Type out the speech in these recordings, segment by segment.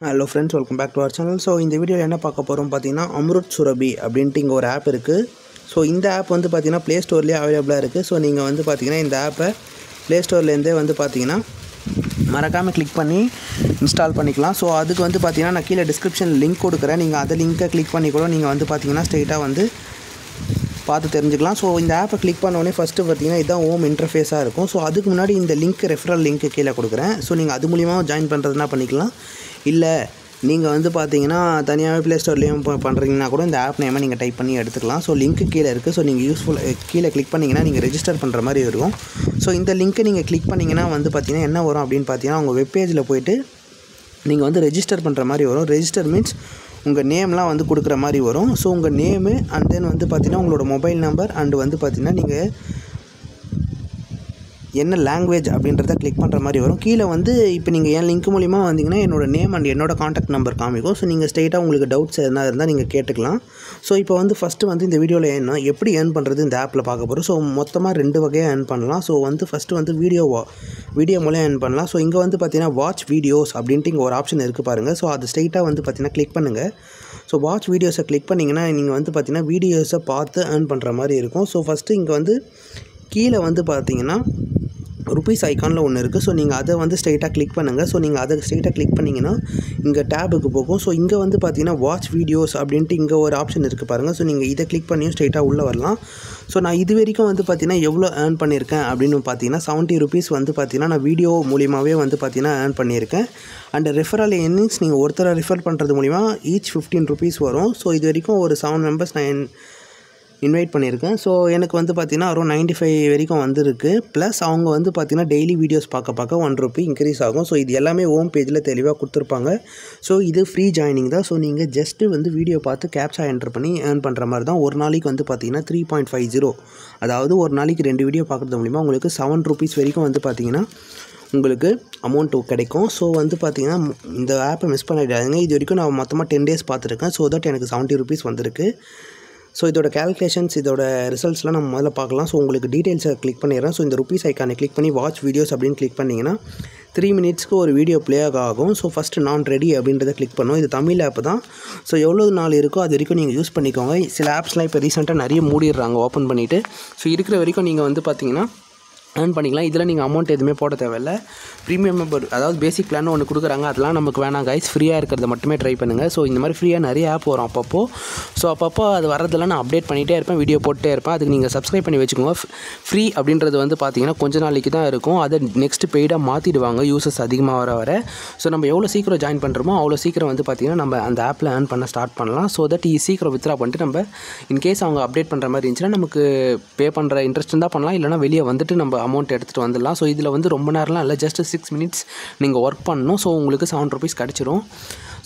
Hello friends, welcome back to our channel. So இந்த வீடியோவில் என்ன பார்க்க போகிறோம் பார்த்தீங்கன்னா, அம்ருத் சுரபி அப்படின்ட்டு இங்கே ஒரு ஆப் இருக்குது. ஸோ இந்த ஆப் வந்து பார்த்தீங்கன்னா ப்ளே ஸ்டோர்லேயே அவைலபிளாக இருக்குது. ஸோ நீங்கள் வந்து பார்த்தீங்கன்னா இந்த ஆப்பை ப்ளே ஸ்டோர்லேருந்தே வந்து பார்த்தீங்கன்னா மறக்காமல் கிளிக் பண்ணி இன்ஸ்டால் பண்ணிக்கலாம். ஸோ அதுக்கு வந்து பார்த்தீங்கன்னா நான் கீழே டிஸ்கிரிப்ஷன் லிங்க் கொடுக்குறேன். நீங்கள் அதை லிங்க்கை கிளிக் பண்ணி கூட நீங்கள் வந்து பார்த்தீங்கன்னா ஸ்ட்ரெயிட்டாக வந்து பார்த்து தெரிஞ்சுக்கலாம். ஸோ இந்த ஆப்பை கிளிக் பண்ணோடனே ஃபஸ்ட்டு பார்த்தீங்கன்னா இதுதான் ஹோம் இன்டர்ஃபேஸாக இருக்கும். ஸோ அதுக்கு முன்னாடி இந்த லிங்க் ரெஃபரல் லிங்க்கு கீழே கொடுக்குறேன். ஸோ நீங்கள் அது மூலிமா ஜாயின் பண்ணுறதுனா பண்ணிக்கலாம். இல்லை நீங்கள் வந்து பார்த்தீங்கன்னா தனியாகவே ப்ளே ஸ்டோர்லேயும் பண்ணுறீங்கன்னா கூட இந்த ஆப் நேமை நீங்கள் டைப் பண்ணி எடுத்துக்கலாம். ஸோ லிங்க்கு கீழே இருக்குது. ஸோ நீங்கள் கீழே கிளிக் பண்ணிங்கன்னா நீங்கள் ரெஜிஸ்டர் பண்ணுற மாதிரி இருக்கும். ஸோ இந்த லிங்க்கை நீங்கள் கிளிக் பண்ணிங்கன்னா வந்து பார்த்தீங்கன்னா என்ன வரும் அப்படின்னு பார்த்தீங்கன்னா உங்கள் வெப்பேஜில் போய்ட்டு நீங்கள் வந்து ரெஜிஸ்டர் பண்ணுற மாதிரி வரும். ரெஜிஸ்டர் மீன்ஸ் உங்கள் நேம்லாம் வந்து கொடுக்குற மாதிரி வரும். ஸோ உங்கள் நேமு அண்ட் தென் வந்து பார்த்தீங்கன்னா உங்களோட மொபைல் நம்பர் அண்டு வந்து பார்த்தீங்கன்னா நீங்கள் என்ன லாங்குவேஜ் அப்படின்றத கிளிக் பண்ணுற மாதிரி வரும். கீழே வந்து இப்போ நீங்கள் என் லிங்க் மூலிமா வந்தீங்கன்னா என்னோடய நேம் அண்ட் என்னோடய காண்டாக்ட் நம்பர் காமிக்கும். ஸோ நீங்கள் ஸ்ட்ரெயிட்டாக உங்களுக்கு டவுட்ஸ் எதனா இருந்தால் நீங்கள் கேட்டுக்கலாம். ஸோ இப்போ வந்து ஃபஸ்ட்டு வந்து இந்த வீடியோவில் என்ன எப்படி ஏர்ன் பண்ணுறது இந்த ஆப்பில் பார்க்க போகிறோம். ஸோ மொத்தமாக 2 வகையாக ஏர்ன் பண்ணலாம். ஸோ வந்து ஃபஸ்ட்டு வந்து வீடியோ மூலம் ஏர்ன் பண்ணலாம். ஸோ இங்கே வந்து பார்த்தீங்கன்னா வாட்ச் வீடியோஸ் அப்படின்ட்டு இங்கே ஒரு ஆப்ஷன் இருக்குது பாருங்கள். ஸோ அது ஸ்ட்ரெயிட்டாக வந்து பார்த்தீங்கன்னா கிளிக் பண்ணுங்கள். ஸோ வாட்ச் வீடியோஸை கிளிக் பண்ணிங்கன்னா நீங்கள் வந்து பார்த்தீங்கன்னா வீடியோஸை பார்த்து ஏர்ன் பண்ணுற மாதிரி இருக்கும். ஸோ ஃபஸ்ட்டு இங்கே வந்து கீழே வந்து பார்த்தீங்கன்னா ருபீஸ் ஐக்கானில் ஒன்று இருக்குது. ஸோ நீங்கள் அதை வந்து ஸ்ட்ரெயிட்டாக கிளிக் பண்ணுங்கள். ஸோ நீங்கள் அதை ஸ்ட்ரெயிட்டாக கிளிக் பண்ணிங்கன்னா இங்கே டேபுக்கு போகும். ஸோ இங்கே வந்து பார்த்தீங்கன்னா வாட்ச் வீடியோஸ் அப்படின்ட்டு இங்கே ஒரு ஆப்ஷன் இருக்குது பாருங்கள். ஸோ நீங்கள் இதை கிளிக் பண்ணியும் ஸ்ட்ரெயிட்டாக உள்ளே வரலாம். ஸோ நான் இது வரைக்கும் வந்து பார்த்தீங்கன்னா எவ்வளோ ஏர்ன் பண்ணியிருக்கேன் அப்படின்னு பார்த்தீங்கன்னா 70 ருபீஸ் வந்து பார்த்தீங்கன்னா நான் வீடியோ மூலியமாகவே வந்து பார்த்தீங்கன்னா ஏர்ன் பண்ணியிருக்கேன். அண்ட் ரெஃபரல் எர்னிங்ஸ் நீங்கள் ஒருத்தரை ரெஃபர் பண்ணுறது மூலிமா ஈச் 15 ருபீஸ் வரும். ஸோ இது வரைக்கும் ஒரு 7 மெம்பர்ஸ் நான் இன்வைட் பண்ணியிருக்கேன். ஸோ எனக்கு வந்து பார்த்தீங்கன்னா அரௌண்ட் 95 வரைக்கும் வந்திருக்கு. ப்ளஸ் அவங்க வந்து பார்த்தீங்கன்னா டெய்லி வீடியோஸ் பார்க்க 1 ரூபி இன்க்ரீஸ் ஆகும். ஸோ இது எல்லாமே ஹோம் பேஜில் தெளிவாக கொடுத்துருப்பாங்க. ஸோ இது ஃப்ரீ ஜாயினிங் தான். ஸோ நீங்கள் ஜஸ்ட்டு வந்து வீடியோ பார்த்து கேப்சா என்டர் பண்ணி ஏர்ன் பண்ணுற மாதிரி தான். ஒரு நாளைக்கு வந்து பார்த்தீங்கன்னா 3.50, அதாவது ஒரு நாளைக்கு 2 வீடியோ பார்க்குறது மூலிமா உங்களுக்கு 7 ருபீஸ் வரைக்கும் வந்து பார்த்தீங்கன்னா உங்களுக்கு அமௌண்ட்டு கிடைக்கும். ஸோ வந்து பார்த்தீங்கன்னா இந்த ஆப்பை மிஸ் பண்ணிடாதீங்க. இது வரைக்கும் நான் மொத்தமாக 10 டேஸ் பார்த்துருக்கேன். ஸோ தட் எனக்கு 70 ருபீஸ் வந்திருக்கு. ஸோ இதோட கேல்குலேஷன்ஸ், இதோட ரிசல்ட்ஸ்லாம் நம்ம முதல்ல பார்க்கலாம். ஸோ உங்களுக்கு டீட்டெயில்ஸை கிளிக் பண்ணிடுறேன். ஸோ இந்த ருபீஸ் ஐக்கானை கிளிக் பண்ணி வாட்ச் வீடியோஸ் அப்படின்னு கிளிக் பண்ணிங்கன்னா 3 மினிட்ஸ்க்கு ஒரு வீடியோ ப்ளே ஆகும். ஸோ ஃபஸ்ட்டு நான் ரெடி அப்படின்றத கிளிக் பண்ணுவோம். இது தமிழ் ஆப் தான். ஸோ எவ்வளோ நாள் இருக்கோ அது வரைக்கும் நீங்கள் யூஸ் பண்ணிக்கோங்க. சில ஆப்ஸ்லாம் இப்போ ரீசெண்டாக நிறைய மூடிடுறாங்க ஓப்பன் பண்ணிவிட்டு. ஸோ இருக்கிற வரைக்கும் நீங்கள் வந்து பார்த்தீங்கன்னா ஏர்ன் பண்ணிக்கலாம். இதில் நீங்கள் அமௌண்ட் எதுவுமே போட தேவையில்லை. ப்ரீமியம் மெம்பர், அதாவது பேசிக் பிளான் ஒன்று கொடுக்குறாங்க. அதெல்லாம் நமக்கு வேணாம் கைஸ். ஃப்ரீயாக இருக்கிறத மட்டுமே ட்ரை பண்ணுங்கள். ஸோ இந்த மாதிரி ஃப்ரீயாக நிறைய ஆப் வரும் அப்பப்போ. ஸோ அப்பப்போ அது வரதெல்லாம் நான் அப்டேட் பண்ணிகிட்டே இருப்பேன், வீடியோ போட்டே இருப்பேன். அதுக்கு நீங்கள் சப்ஸ்கிரைப் பண்ணி வச்சுக்கோங்க. ஃப்ரீ அப்படின்றது வந்து பார்த்தீங்கன்னா கொஞ்ச நாளைக்கு தான் இருக்கும். அதை நெக்ஸ்ட்டு பெய்டாக மாற்றிடுவாங்க யூசர்ஸ் அதிகமாக வர. ஸோ நம்ம எவ்வளோ சீக்கிரம் ஜாயின் பண்ணுறோமோ அவ்வளோ சீக்கிரம் வந்து பார்த்தீங்கன்னா நம்ம அந்த ஆப்பில் ஏர்ன் பண்ண ஸ்டார்ட் பண்ணலாம். ஸோ தட் சீக்கிரம் வித்ரா பண்ணிட்டு நம்ம இன்கேஸ் அவங்க அப்டேட் பண்ணுற மாதிரி இருந்துச்சுன்னா நமக்கு பே பண்ணுற இன்ட்ரெஸ்ட் இருந்தால் பண்ணலாம். இல்லைனா வெளியே வந்துட்டு நம்ம அமௌண்ட் எடுத்துகிட்டு வந்துடலாம். ஸோ இதில் வந்து ரொம்ப நேரம்லாம் இல்லை, ஜஸ்ட் 6 மினிட்ஸ் நீங்கள் ஒர்க் பண்ணணும். ஸோ உங்களுக்கு 7 ருபீஸ் கிடச்சிரும்.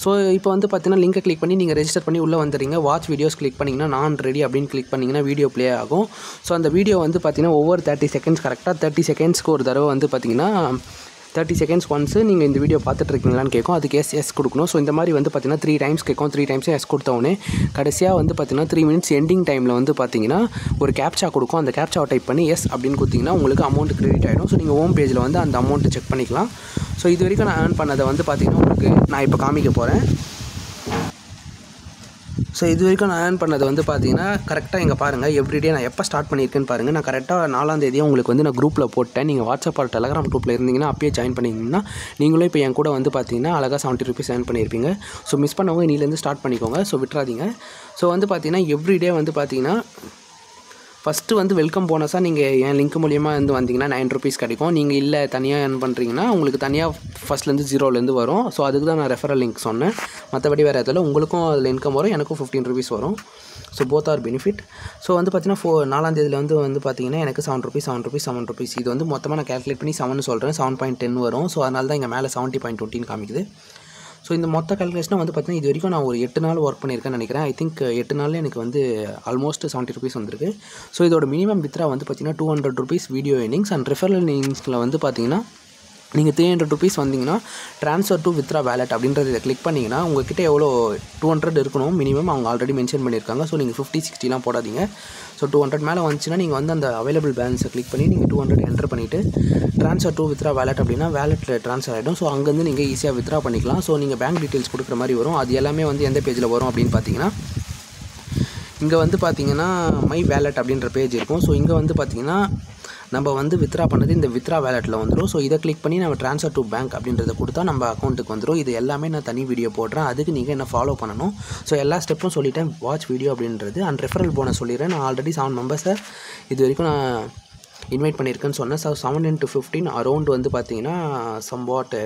ஸோ இப்போ வந்து பார்த்தீங்கன்னா லிங்கை கிளிக் பண்ணி நீங்கள் ரெஜிஸ்டர் பண்ணி உள்ளே வந்துடுறீங்க. வாட்ச் வீடியோஸ் கிளிக் பண்ணிங்கன்னா நான் ரெடி அப்படின்னு கிளிக் பண்ணிங்கன்னா வீடியோ ப்ளே ஆகும். ஸோ அந்த வீடியோ வந்து பார்த்தீங்கன்னா ஒவ்வொரு 30 செகண்ட்ஸ் கரெக்டாக 30 செகண்ட்ஸ்க்கு ஒரு தடவை வந்து பார்த்தீங்கன்னா 30 செகண்ட்ஸ் ஒன்ஸு நீங்கள் இந்த வீடியோ பார்த்துட்ருக்கீங்களான்னு கேட்கும். அதுக்கு எஸ் கொடுக்கணும். ஸோ இந்த மாதிரி வந்து பார்த்தீங்கன்னா 3 டைம்ஸ் கேட்கும். 3 டைம்ஸும் எஸ் கொடுத்தவொடனே கடைசியாக வந்து பார்த்தீங்கன்னா 3 மினிட்ஸ் எண்டிங் டைமில் வந்து பார்த்தீங்கன்னா ஒரு கேப்சா கொடுக்கும். அந்த கேப்சாவை டைப் பண்ணி எஸ் அப்படின்னு கொடுத்தீங்கன்னா உங்களுக்கு அமௌண்ட் கிரெடிட் ஆகிடும். ஸோ நீங்கள் ஹோம் பேஜில் வந்து அந்த அமௌண்ட்டு செக் பண்ணிக்கலாம். ஸோ இது வரைக்கும் நான் ஏர்ன் பண்ணதை வந்து பார்த்தீங்கன்னா உங்களுக்கு நான் இப்போ காமிக்க போகிறேன். ஸோ இது வரைக்கும் நான் ஏர்ன் பண்ணது வந்து பார்த்தீங்கன்னா கரெக்டாக இங்கே பாருங்கள், எவ்ரிடே நான் எப்போ ஸ்டார்ட் பண்ணியிருக்கேன்னு பாருங்கள். நான் கரெக்டாக 4ஆம் தேதியாக உங்களுக்கு வந்து நான் குரூப்பில் போட்டேன். நீங்கள் வாட்ஸ்அப் ஆர் டெலகிராம் குரூப்பில் இருந்தீங்கன்னா அப்பயே ஜாயின் பண்ணிங்கன்னா நீங்களும் இப்போ என் கூட வந்து பார்த்தீங்கன்னா அழகாக 70 ருபீஸ் ஏர்ன் பண்ணியிருப்பீங்க. ஸோ மிஸ் பண்ணவங்க இன்னிலேருந்து ஸ்டார்ட் பண்ணிக்கோங்க. ஸோ விட்டுறாதீங்க. ஸோ வந்து பார்த்தீங்கன்னா எவ்ரிடே வந்து பார்த்தீங்கன்னா ஃபஸ்ட்டு வந்து வெல்கம் போனஸாக நீங்கள் என் லிங்க் மூலியமாக வந்து வந்தீங்கன்னா 9 ருபீஸ் கிடைக்கும். நீங்கள் இல்லை தனியாக ஏர்ன் பண்ணுறீங்கன்னா உங்களுக்கு தனியாக ஃபஸ்ட்லேருந்து 0லேருந்து வரும். ஸோ அதுக்கு தான் நான் ரெஃபரல் லிங்க் சொன்னேன். மற்றபடி வேறு எதில் உங்களுக்கும் அதில் இன்கம் வரும், எனக்கும் 15 ருபீஸ் வரும். So both are benefit. So வந்து பார்த்தீங்கன்னா 4ஆம் தேதியில் வந்து பார்த்தீங்கன்னா எனக்கு 7 ருபீஸ் 7 ருபீஸ் இது வந்து மொத்தமாக நான் கேல்குலேட் பண்ணி 7 சொல்கிறேன். 7.10 வரும். ஸோ அதனால தான் இங்கே மேலே 70.20 காமிக்குது. ஸோ இந்த மொத்த கால்குலேஷனாக வந்து பார்த்தீங்கன்னா இது வரைக்கும் நான் ஒரு 8 நாள் ஒர்க் பண்ணியிருக்கேன்னு நினைக்கிறேன். ஐ திங்க் 8 நாளில் எனக்கு வந்து ஆல்மோஸ்ட் 70 ருபீஸ் வந்திருக்கு. ஸோ இதோட மினிமம் வித்ரா வந்து பார்த்தீங்கன்னா 200 rupees video earnings and referral எர்னிங்ஸில் வந்து பார்த்தீங்கன்னா நீங்கள் 300 rupees வந்தீங்கன்னா ட்ரான்ஸ்ஃபர் டு வித்ரா வேலட் அப்படின்றத இதை கிளிக் பண்ணிங்கன்னா உங்கள்கிட்ட எவ்வளோ 200 இருக்கணும் மினிமம் அவங்க ஆல்ரெடி மென்ஷன் பண்ணியிருக்காங்க. ஸோ நீங்கள் 50-60லாம் போடாதீங்க. ஸோ 200 மேலே வந்துச்சுன்னா நீங்கள் வந்து அந்த அவைலபிள் பேலன்ஸை கிளிக் பண்ணி நீங்கள் 200 என்டர் பண்ணிவிட்டு ட்ரான்ஸ்ஃபர் டு வித்ரா வேலட் அப்படின்னா வேலெட்டில் ட்ரான்ஸ்ஃபர் ஆகிடும். ஸோ அங்கேருந்து நீங்கள் ஈஸியாக வித்ரா பண்ணிக்கலாம். ஸோ நீங்கள் பேங்க் டீட்டெயில்ஸ் கொடுக்குற மாதிரி வரும். அது எல்லாமே வந்து எந்த பேஜில் வரும் அப்படின்னு பார்த்தீங்கன்னா இங்கே வந்து பார்த்தீங்கன்னா மை வேலட் அப்படின்ற பேஜ் இருக்கும். ஸோ இங்கே வந்து பார்த்தீங்கன்னா நம்ம வந்து வித்ரா பண்ணது இந்த வித்ரா வேலெட்டில் வந்துடும். ஸோ இதை கிளிக் பண்ணி நம்ம ட்ரான்ஸ்ஃபர் டு பேங்க் அப்படின்றத கொடுத்தா நம்ம அக்கௌண்ட்டுக்கு வந்துடும். இது எல்லாமே நான் தனி வீடியோ போடுறேன். அதுக்கு நீங்கள் என்ன ஃபாலோ பண்ணணும். ஸோ எல்லா ஸ்டெப்பும் சொல்லிட்டேன். வாட்ச் வீடியோ அப்படின்றது அண்ட் ரெஃபரல் போனஸ் சொல்லிடுறேன். நான் ஆல்ரெடி 7 மெம்பர்ஸை இது வரைக்கும் நான் இன்வைட் பண்ணியிருக்கேன்னு சொன்னேன். ஸோ 7 into 15 அரௌண்ட் வந்து பார்த்தீங்கன்னா சம்வாட்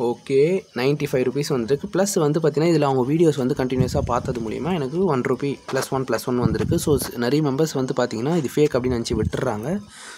ஓகே 95 rupees வந்துருக்கு. ப்ளஸ் வந்து பார்த்தீங்கன்னா இதில் அவங்க வீடியோஸ் வந்து கண்டினியூஸாக பார்த்தது மூலிமா எனக்கு 1 rupee +1 வந்திருக்கு. ஸோ நிறைய மெம்பர்ஸ் வந்து பார்த்தீங்கன்னா இது ஃபேக் அப்படின்னு நினச்சி விட்டுறாங்க.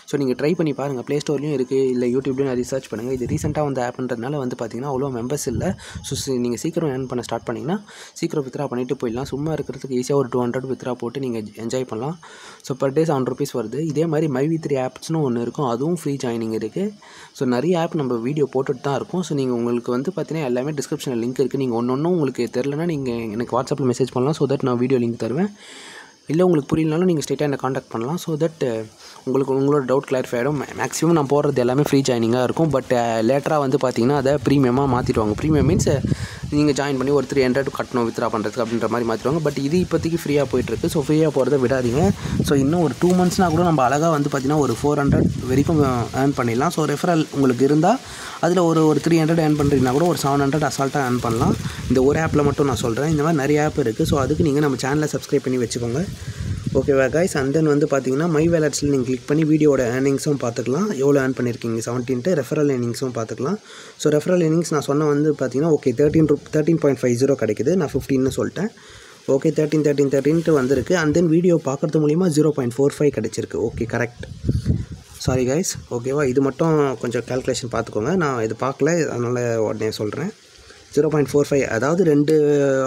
ஸோ நீங்கள் ட்ரை பண்ணி பாருங்கள். ப்ளே ஸ்டோர்லையும் இருக்குது, இல்லை யூடியூப்லையும் நிறைய சர்ச் பண்ணுங்கள். இது ரீசெண்டாக வந்து ஆப்ன்றதுனால வந்து பார்த்தீங்கன்னா அவ்வளோ மெம்பர்ஸ் இல்லை. ஸோ நீங்கள் சீக்கிரம் ஏர்ன் பண்ண ஸ்டார்ட் பண்ணிங்கன்னா சீக்கிரம் வித்ரா பண்ணிவிட்டு போயிடலாம். சும்மா இருக்கிறதுக்கு ஈஸியாக ஒரு 200 வித்ரா போட்டு நீங்கள் என்ஜாய் பண்ணலாம். ஸோ பர் டே 7 rupees வருது. இதே மாதிரி MyV3 ஆப்ஸ்னு ஒன்று இருக்கும், அதுவும் ஃப்ரீ ஜாயினிங் இருக்குது. ஸோ நிறைய ஆப் நம்ம வீடியோ போட்டுட்டு தான் இருக்கும். ஸோ நீங்கள் உங்களுக்கு வந்து பார்த்தீங்கன்னா எல்லாமே டிஸ்கிரிப்ஷனில் லிங்க் இருக்குது. நீங்கள் ஒன்று உங்களுக்கு தெரிலனா நீங்கள் எனக்கு வாட்ஸ்அப்பில் மெசேஜ் பண்ணலாம். ஸோ தட் நான் வீடியோ லிங்க் தருவேன். இல்லை உங்களுக்கு புரியலனாலும் நீங்கள் ஸ்ட்ரெயிட்டாக என்ன காண்டாக்ட் பண்ணலாம். ஸோ தட் உங்களுக்கு உங்களோட டவுட் கிளாரிஃபை ஆகிடும். மேக்ஸிமம் நான் போடுறது எல்லாமே ஃப்ரீ ஜாயினிங்காக இருக்கும். பட் லேட்டராக வந்து பார்த்தீங்கன்னா அதை ப்ரீமியமாக மாற்றிடுவாங்க. ப்ரீமியம் மீன்ஸ் நீங்கள் ஜாயின் பண்ணி ஒரு 300 கட்டணும் வித்ரா பண்ணுறதுக்கு அப்படின்ற மாதிரி மாற்றிடுவாங்க. பட் இது இப்போதைக்கு ஃப்ரீயாக போயிட்டுருக்கு. ஸோ ஃப்ரீயாக போகிறத விடாதீங்க. ஸோ இன்னும் ஒரு 2 monthsனால் கூட நம்ம அழகாக வந்து பார்த்திங்கன்னா ஒரு 400 வரைக்கும் ஏர்ன் பண்ணிடலாம். ஸோ ரெஃபரல் உங்களுக்கு இருந்தால் அதில் ஒரு 300 ஏர்ன் பண்ணுறீங்கன்னா கூட ஒரு 700 அசால்ட்டாக ஏர்ன் பண்ணலாம். இந்த ஒரு ஆப்பில் மட்டும் நான் சொல்கிறேன். இந்த மாதிரி நிறைய ஆப் இருக்குது. ஸோ அதுக்கு நீங்கள் நம்ம சேனலை சப்ஸ்கிரைப் பண்ணி வச்சுக்கோங்க. ஓகேவா கைஸ்? அண்ட் தென் வந்து பார்த்தீங்கன்னா மை வேலட்ஸில் நீங்கள் கிளிக் பண்ணி வீடியோட ஏர்னிங்ஸும் பார்த்துக்கலாம். எவ்வளோ ஏர்ன் பண்ணியிருக்கீங்க 17 ரெஃபரல் ஏர்னிங்ஸும் பார்த்துக்கலாம். ஸோ ரெஃபரல் ஏர்னிங்ஸ் நான் சொன்ன வந்து பார்த்தீங்கன்னா ஓகே 13.50 கிடைக்குது. நான் 15ன்னு சொல்லிட்டேன். ஓகே 13 வந்திருக்கு. அண்ட் தென் வீடியோ பார்க்குறது மூலிமா 0.45 கிடச்சிருக்கு. Okay correct. Sorry guys. ஓகேவா? இது மட்டும் கொஞ்சம் கால்குலேஷன் பார்த்துக்கோங்க. நான் இது பார்க்கல, அதனால் உடனே சொல்கிறேன். 0.45 அதாவது 2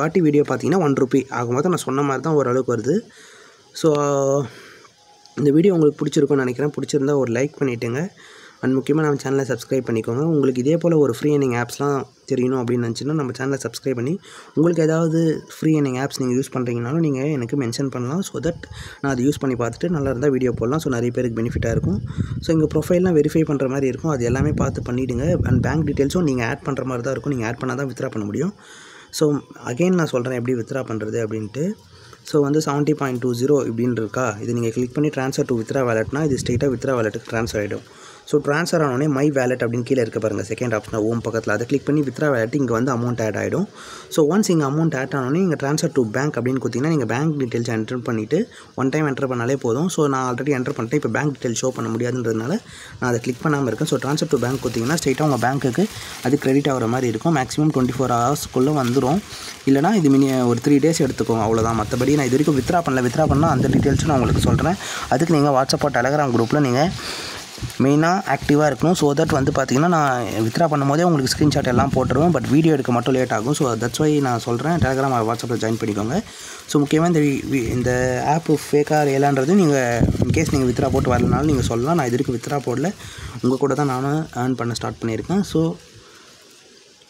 வாட்டி வீடியோ பார்த்தீங்கன்னா 1 rupee ஆகும்போது நான் சொன்ன மாதிரி தான் ஓரளவுக்கு வருது. ஸோ இந்த வீடியோ உங்களுக்கு பிடிச்சிருக்கும்னு நினைக்கிறேன். பிடிச்சிருந்தா ஒரு லைக் பண்ணிவிட்டுங்க. அண்ட் முக்கியமாக நம்ம சேனலை சப்ஸ்கிரைப் பண்ணிக்கோங்க. உங்களுக்கு இதே போல் ஒரு ஃப்ரீ ஏர்னிங் ஆப்ஸ்லாம் தெரியணும் அப்படின்னு நினச்சின்னா நம்ம சேனலை சப்ஸ்கிரைப் பண்ணி உங்களுக்கு ஏதாவது ஃப்ரீ ஏர்னிங் ஆப்ஸ் நீங்கள் யூஸ் பண்ணுறீங்கனாலும் நீங்கள் எனக்கு மென்ஷன் பண்ணலாம். ஸோ தட் நான் அதை யூஸ் பண்ணி பார்த்துட்டு நல்லா இருந்தால் வீடியோ போடலாம். ஸோ நிறைய பேருக்கு பெனிஃபிட்டாக இருக்கும். ஸோ எங்கள் ப்ரொஃபைல்லாம் வெரிஃபை பண்ணுற மாதிரி இருக்கும். அது எல்லாமே பார்த்து பண்ணிவிடுங்க. அண்ட் பேங்க் டீட்டெயில்ஸும் நீங்கள் ஆட் பண்ணுற மாதிரி தான் இருக்கும். நீங்கள் ஆட் பண்ணால் தான் வித்ரா பண்ண முடியும். ஸோ அகெயின் நான் சொல்கிறேன் எப்படி வித்ரா பண்ணுறது அப்படின்ட்டு. ஸோ வந்து 70.20 இப்படின்னு இருக்கா, இது நீங்கள் கிளிக் பண்ணி ட்ரான்ஸ்ஃபர் டு வித்ரா வேலட்னா இது ஸ்ட்ரெயிட்டாக வித்ரா வேலட்டுக்கு ட்ரான்ஸ்ஃபர் ஆகிடும். ஸோ ட்ரான்ஸ்ஃபர் ஆனோடனே மை வேலட் அப்படின்னு கீழே இருக்க பாருங்கள், செகண்ட் ஆப்ஷன் ஓம் பக்கத்தில் அதை கிளிக் பண்ணி வித்ரா வேலட் இங்கே வந்து அமௌண்ட் ஆட் ஆகிடும். ஸோ ஒன்ஸ் இங்கே அமௌண்ட் ஆட் ஆனோடனே இங்கே ட்ரான்ஸ்ஃபர் டு பேங்க் அப்படின்னு கொடுத்தீங்கன்னா நீங்கள் பேங்க் டீட்டெயில்ஸ் என்டர் பண்ணிவிட்டு ஒன் டைம் என்டர் பண்ணாலே போதும். ஸோ நான் ஆல்ரெடி என்டர் பண்ணிட்டேன். இப்போ பேங்க் டீட்டெயில் ஷோ பண்ண முடியாதுன்றதுனால நான் அதை கிளிக் பண்ணாமல் இருக்கேன். ஸோ ட்ரான்ஸ்ஃபர் டு பேங்க் கொடுத்தீங்கன்னா ஸ்ட்ரெயிட்டாக உங்கள் பேங்க்குக்கு அது கிரெடிட் ஆகிற மாதிரி இருக்கும். மேக்ஸிமம் 24 hours வந்துடும். இல்லைனா இது ஒரு 3 days எடுத்துக்கோங்க, அவ்வளோதான். மற்றபடி நான் இது வரைக்கும் வித்ரா பண்ணால் அந்த டீட்டெயில்ஸும் நான் உங்களுக்கு சொல்கிறேன். அதுக்கு நீங்கள் வாட்ஸ்அப்போ டெலகிராம் குரூப்பில் நீங்கள் மெயினாக ஆக்டிவாக இருக்கணும். ஸோ தட் வந்து பார்த்திங்கன்னா நான் வித்ரா பண்ணும்போதே உங்களுக்கு ஸ்க்ரீன்ஷாட் எல்லாம் போட்டுருவேன். பட் வீடியோ எடுக்க மட்டும் லேட் ஆகும். ஸோ தட்ஸ் வை நான் சொல்கிறேன் டெலகிராம் வாட்ஸ்அப்பில் ஜாயின் பண்ணிக்கோங்க. ஸோ முக்கியமாக இந்த ஆப்பு ஃபேக்காக ரியலான்றது நீங்கள் இன்கேஸ் நீங்கள் வித்ரா போட்டு வரலனாலும் நீங்கள் சொல்லலாம். நான் இது வரைக்கும் வித்ரா போடல, உங்கள் கூட தான் நானும் ஏர்ன் பண்ண ஸ்டார்ட் பண்ணியிருக்கேன். ஸோ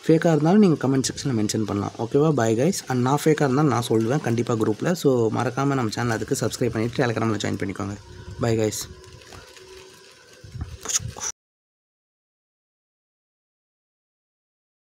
ஃபேக்காக இருந்தாலும் நீங்கள் கமெண்ட் செக்ஷனில் மென்ஷன் பண்ணலாம். ஓகேவா? Bye guys. அண்ட் நான் ஃபேக்காக இருந்தாலும் நான் சொல்லுவேன் கண்டிப்பாக குரூப்பில். ஸோ மறக்காமல் நம்ம சேனல் அதுக்கு சப்ஸ்கிரைப் பண்ணிவிட்டு டெலகிராமில் ஜாயின் பண்ணிக்கோங்க. Bye guys.